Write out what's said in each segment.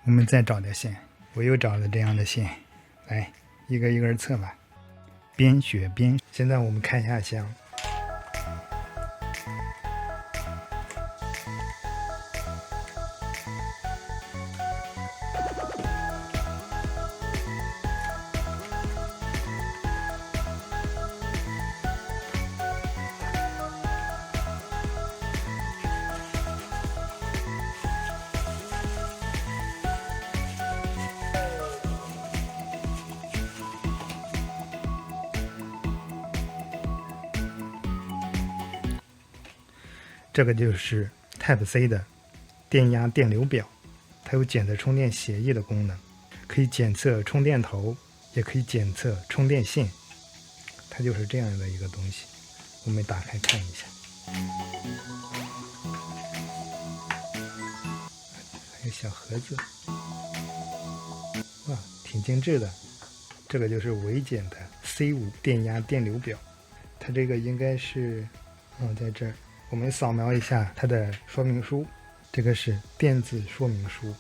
我们再找条线，我又找了这样的线，来一个一个测吧。边学边，现在我们看一下箱。这个就是 Type-C 的电压电流表，它有检测充电协议的功能，可以检测充电头，也可以检测充电线，它就是这样的一个东西。我们打开看一下，还有小盒子，哇，挺精致的。这个就是微简的 C5 电压电流表，它这个应该是，在这儿。我们扫描一下它的说明书，这个是电子说明书。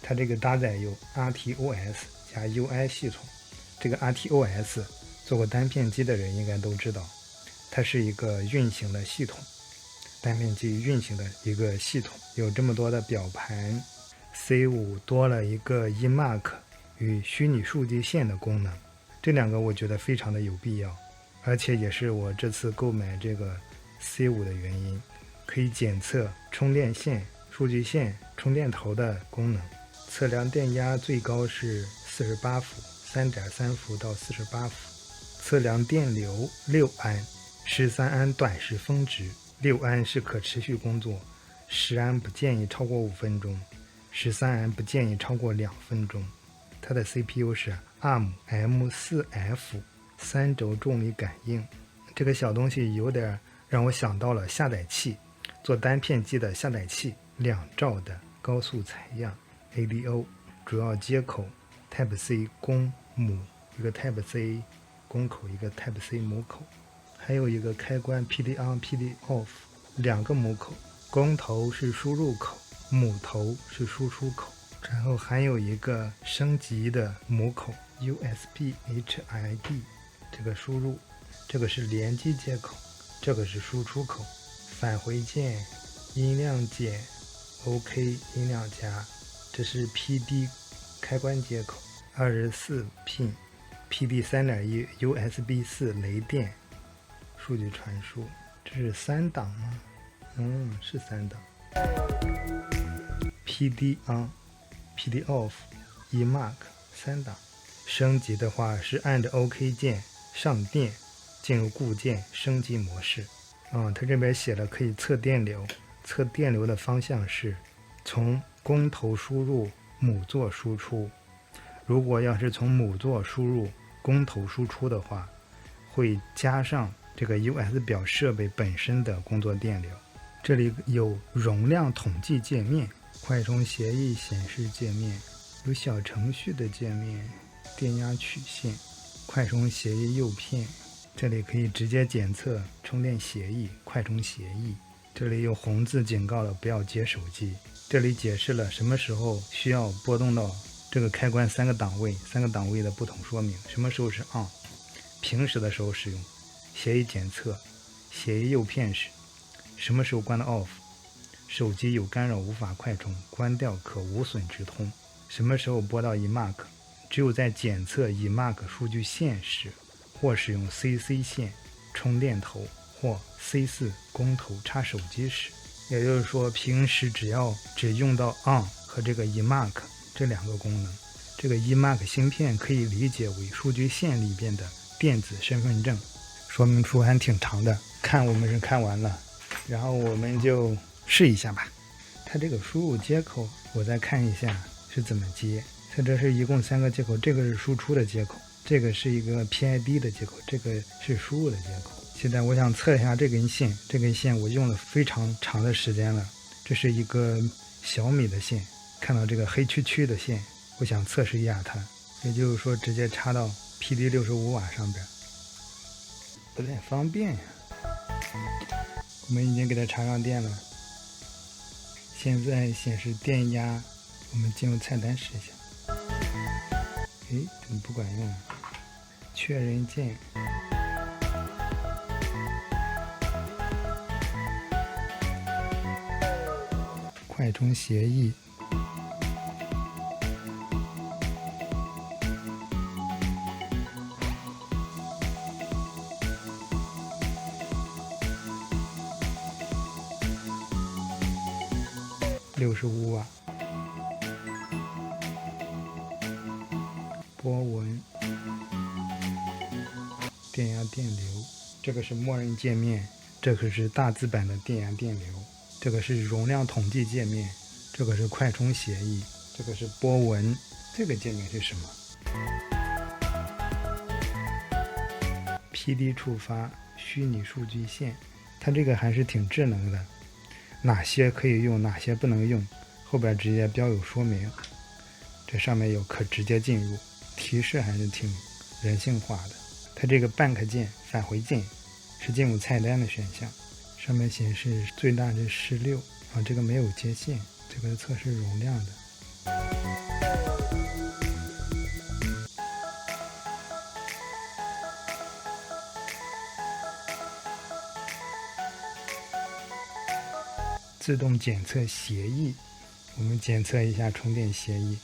它这个搭载有 RTOS 加 UI 系统，这个 RTOS 做过单片机的人应该都知道。它是一个运行的系统，单片机运行的一个系统，有这么多的表盘。C5 多了一个 eMark 与虚拟数据线的功能，这两个我觉得非常的有必要，而且也是我这次购买这个 C5 的原因，可以检测充电线、数据线、充电头的功能，测量电压最高是48伏 3.3 伏到48伏，测量电流6安13安短时峰值，6安是可持续工作，10安不建议超过5分钟，13安不建议超过2分钟。它的 CPU 是 ARM M4F 3轴重力感应，这个小东西有点让我想到了下载器，做单片机的下载器，2兆的高速采样 ADO， 主要接口 Type-C 公母，一个 Type-C 公口，一个 Type-C 母口。还有一个开关 PD on、PD off， 2个母口，公头是输入口，母头是输出口，然后还有一个升级的母口 USB HID， 这个输入，这个是联机接口，这个是输出口，返回键、音量键、OK 音量加，这是 PD 开关接口，24 pin PD 3.1 USB 4雷电数据传输，这是3档吗？是3档。PD on、PD off、eMark 3档。升级的话是按着 OK 键上电，进入固件升级模式。它这边写了可以测电流，测电流的方向是从公头输入母座输出。如果要是从母座输入公头输出的话，会加上这个 US 表设备本身的工作电流。这里有容量统计界面、快充协议显示界面，有小程序的界面、电压曲线、快充协议诱骗，这里可以直接检测充电协议、快充协议。这里有红字警告了不要接手机。这里解释了什么时候需要拨动到这个开关3个档位的不同说明，什么时候是 on， 平时的时候使用，协议检测、协议诱骗时，什么时候关的 off， 手机有干扰无法快充，关掉可无损直通，什么时候拨到 eMark， 只有在检测 eMark 数据线时，或使用 CC 线充电头或 C4 公头插手机时。也就是说平时只用到 on 和这个 eMark 这2个功能。这个 eMark 芯片可以理解为数据线里边的电子身份证。说明书还挺长的，我们是看完了，然后我们就试一下吧。它这个输入接口我再看一下是怎么接。它这是一共3个接口，这个是输出的接口，这个是一个 PID 的接口，这个是输入的接口。现在我想测一下这根线，这根线我用了非常长的时间了，这是一个小米的线，看到这个黑黢黢的线，我想测试一下它，也就是说直接插到 PD65 瓦上边，不太方便呀。我们已经给它插上电了，现在显示电压，我们进入菜单试一下。诶，怎么不管用啊？确认键。快充协议。65瓦。波纹。电压电流，这个是默认界面，这个是大字版的电压电流，这个是容量统计界面，这个是快充协议，这个是波纹，这个界面是什么 ？PD 触发虚拟数据线，它这个还是挺智能的，哪些可以用，哪些不能用，后边直接标有说明，这上面有可直接进入，提示还是挺人性化的。它这个 back 键、返回键是进入菜单的选项，上面显示最大是16啊，这个没有接线，这个是测试容量的。自动检测协议，我们检测一下充电协议。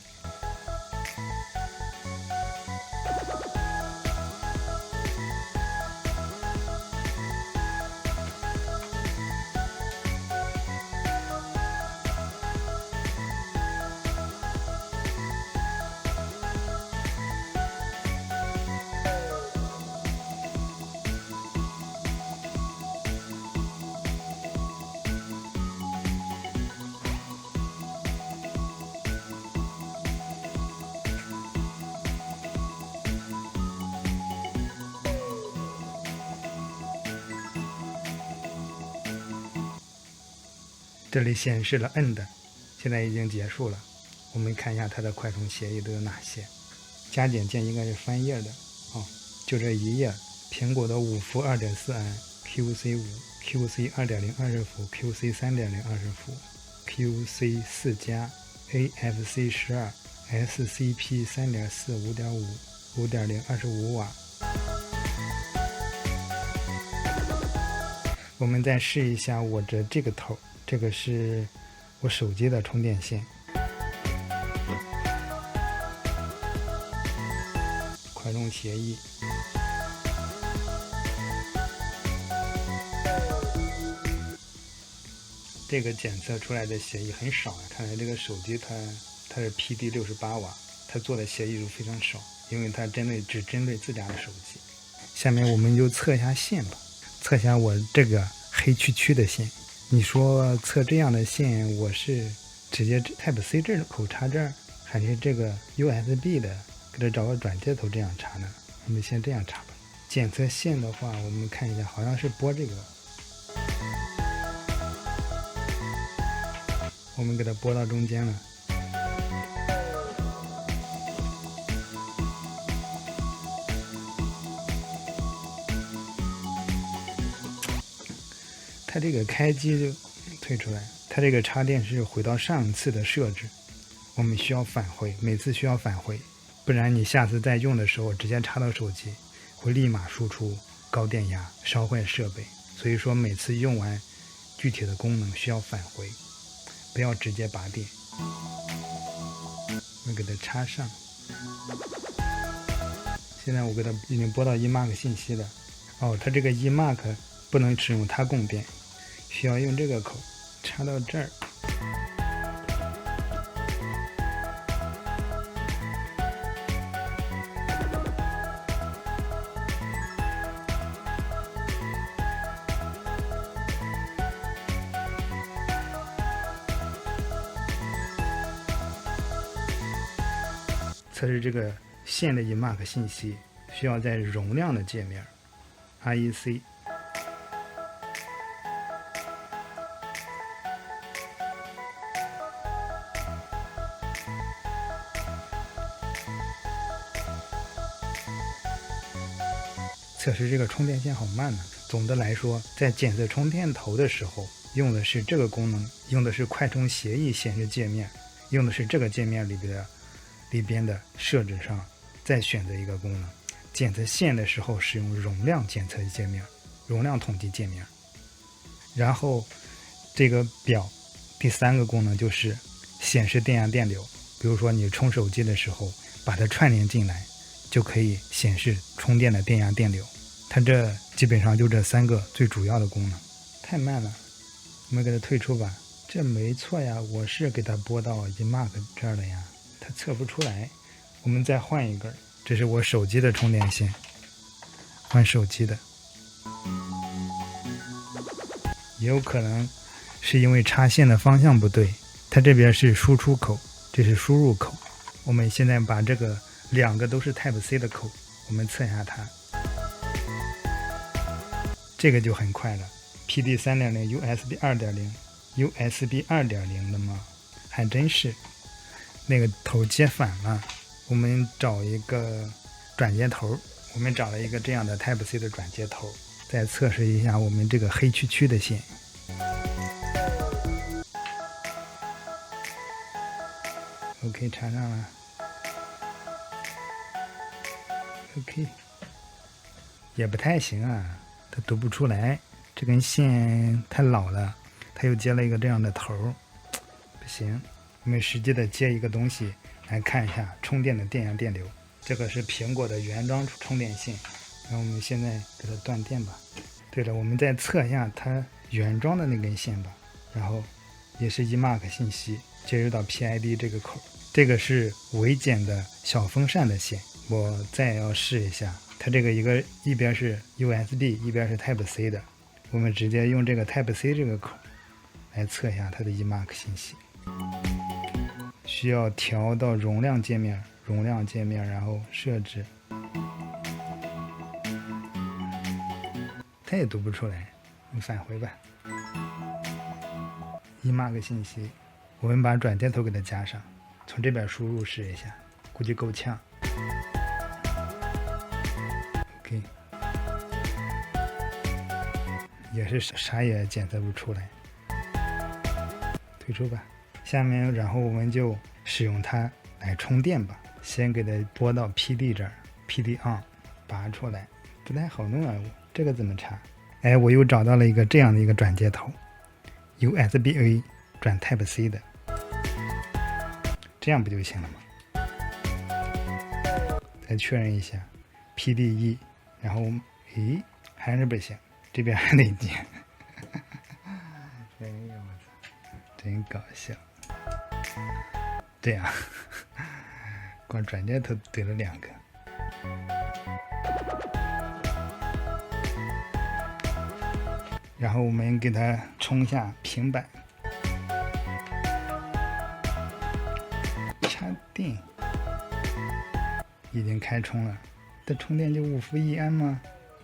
这里显示了 end， 现在已经结束了。我们看一下它的快充协议都有哪些。加减键应该是翻页的就这一页，苹果的5伏 2.4 安 QC5、QC 2.0 20伏、QC 3.0 20伏、QC 4加、AFC 12、SCP 3.4 5.5、5.0 25瓦。我们再试一下我的这个头，这个是我手机的充电线。快充协议。这个检测出来的协议很少看来这个手机它是 PD68 瓦，它做的协议数非常少，因为它只针对自家的手机。下面我们就测一下线吧，测一下我这个黑黢黢的线。你说测这样的线，我是直接 Type-C 这口插这儿，还是这个 USB 的给它找个转接头这样插呢？我们先这样插吧。检测线的话，我们看一下，好像是拨这个，我们给它拨到中间了。它这个开机就退出来，它这个插电是回到上次的设置，我们需要返回，每次需要返回，不然你下次再用的时候直接插到手机，会立马输出高电压，烧坏设备。所以说每次用完具体的功能需要返回，不要直接拔电。我给它插上，现在我给它已经拨到 eMark 信息了。它这个 eMark 不能使用它供电，需要用这个口插到这儿。测试这个线的 eMark 信息，需要在容量的界面 REC。测试这个充电线好慢呢。总的来说，在检测充电头的时候，用的是这个功能，用的是快充协议显示界面，用的是这个界面里边的设置上，再选择一个功能。检测线的时候使用容量检测界面，容量统计界面。然后这个表第3个功能就是显示电压电流，比如说你充手机的时候把它串联进来，就可以显示充电的电压电流。它这基本上就这3个最主要的功能。太慢了，我们给它退出吧。这没错呀，我是给它拨到 eMark 这儿了呀，它测不出来。我们再换一根，这是我手机的充电线，换手机的。也有可能是因为插线的方向不对，它这边是输出口，这是输入口。我们现在把这个2个都是 Type C 的口，我们测一下它。这个就很快了 ，PD 3.0 USB 2.0 USB 2.0 的嘛，还真是。那个头接反了，我们找一个转接头，我们找了一个这样的 Type C 的转接头。再测试一下我们这个黑黢黢的线。OK， 插上了。OK， 也不太行啊，它读不出来，这根线太老了，它又接了一个这样的头，不行。我们实际的接一个东西来看一下充电的电压电流。这个是苹果的原装充电线。然后我们现在给它断电吧。对了，我们再测一下它原装的那根线吧。然后也是 eMark 信息接入到 PID 这个口。这个是微减的小风扇的线。我再要试一下，它这个一边是 USB， 一边是 Type C 的。我们直接用这个 Type C 这个口来测一下它的 eMark 信息。需要调到容量界面，然后设置。它也读不出来，你返回吧。eMark 信息，我们把转接头给它加上，从这边输入试一下，估计够呛。OK， 也是啥也检测不出来，退出吧。下面然后我们就使用它来充电吧。先给它拨到 PD 这儿 ，PD on， 拔出来，不太好弄啊，这个怎么插？哎，我又找到了一个这样的一个转接头 ，USB-A 转 Type C 的，这样不就行了吗？再确认一下 PD 然后咦还是不行，这边还得接。哎呦我操，真搞笑！这样，光转接头怼了2个。然后我们给它充下平板，插电，已经开充了。这充电就5伏1安吗？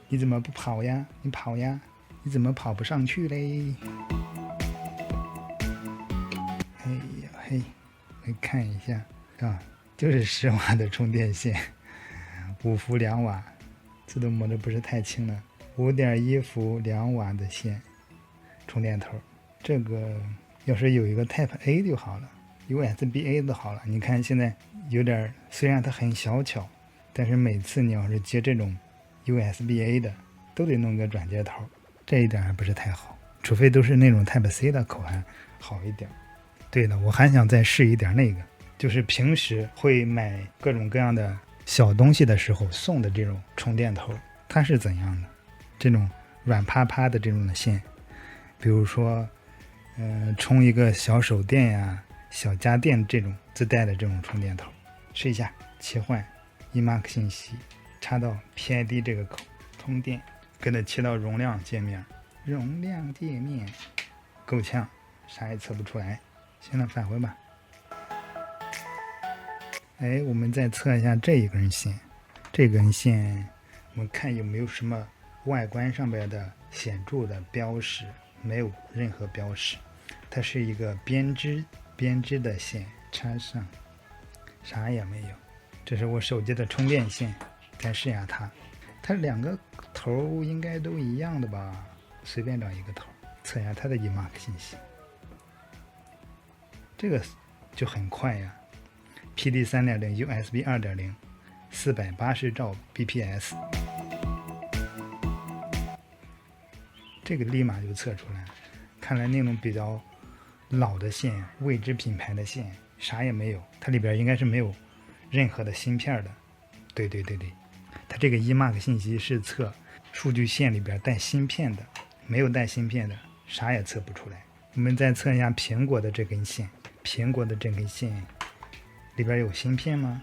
你怎么不跑呀？你跑呀？你怎么跑不上去嘞？哎呀嘿，来看一下啊，就是10瓦的充电线，5伏2瓦，自动摸的不是太清了。5.1伏2瓦的线，充电头。这个要是有一个 Type A 就好了 ，USB-A 都好了。你看现在有点，虽然它很小巧，但是每次你要是接这种 USB-A 的，都得弄个转接头，这一点还不是太好。除非都是那种 Type C 的口还好一点。对了，我还想再试一点那个，就是平时会买各种各样的小东西的时候送的这种充电头，它是怎样的？这种软趴趴的这种的线，比如说，充一个小手电呀、小家电这种自带的这种充电头，试一下切换 eMark 信息，插到 PID 这个口通电，给它切到容量界面，够呛，啥也测不出来。行了，返回吧。哎，我们再测一下这一根线，这根线我们看有没有什么外观上边的显著的标识，没有任何标识，它是一个编织的线，插上啥也没有。这是我手机的充电线，再试一下它2个头应该都一样的吧，随便找一个头，测一下它的 eMark 信息。这个就很快呀 ，PD 3.0 USB 2.0 480兆 bps， 这个立马就测出来。看来那种比较老的线，未知品牌的线，啥也没有，它里边应该是没有任何的芯片的。对，它这个 eMark 信息是测数据线里边带芯片的，没有带芯片的啥也测不出来。我们再测一下苹果的这根线，苹果的这根线里边有芯片吗？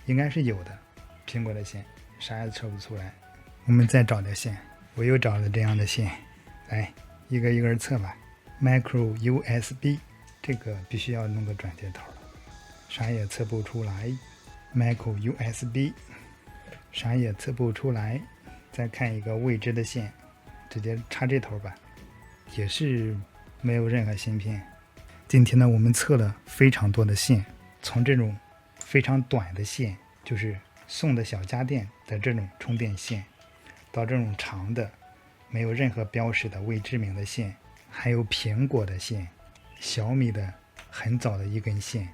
应该是有的。苹果的线啥也测不出来。我们再找点线，我又找了这样的线，来一个一个测吧。Micro USB 这个必须要弄个转接头了，啥也测不出来。Micro USB 啥也测不出来。再看一个未知的线，直接插这头吧，也是没有任何芯片。今天呢，我们测了非常多的线，从这种非常短的线，就是送的小家电的这种充电线，到这种长的没有任何标识的未知名的线，还有苹果的线，小米的很早的一根线，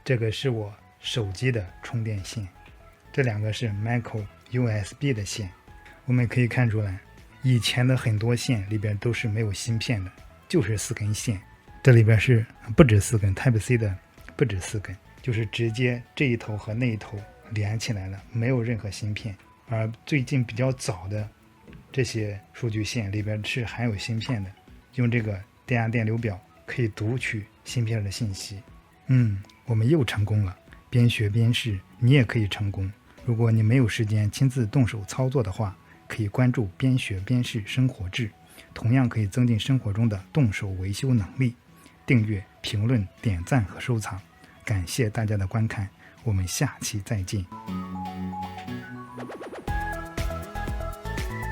这个是我手机的充电线，这两个是 Micro USB 的线。我们可以看出来，以前的很多线里边都是没有芯片的，就是4根线。这里边是不止4根 Type C 的，不止4根，就是直接这一头和那一头连起来了，没有任何芯片。而最近比较早的这些数据线里边是含有芯片的，用这个电压电流表可以读取芯片的信息。我们又成功了，边学边试，你也可以成功。如果你没有时间亲自动手操作的话，可以关注边学边试生活志，同样可以增进生活中的动手维修能力。订阅、评论、点赞和收藏，感谢大家的观看，我们下期再见。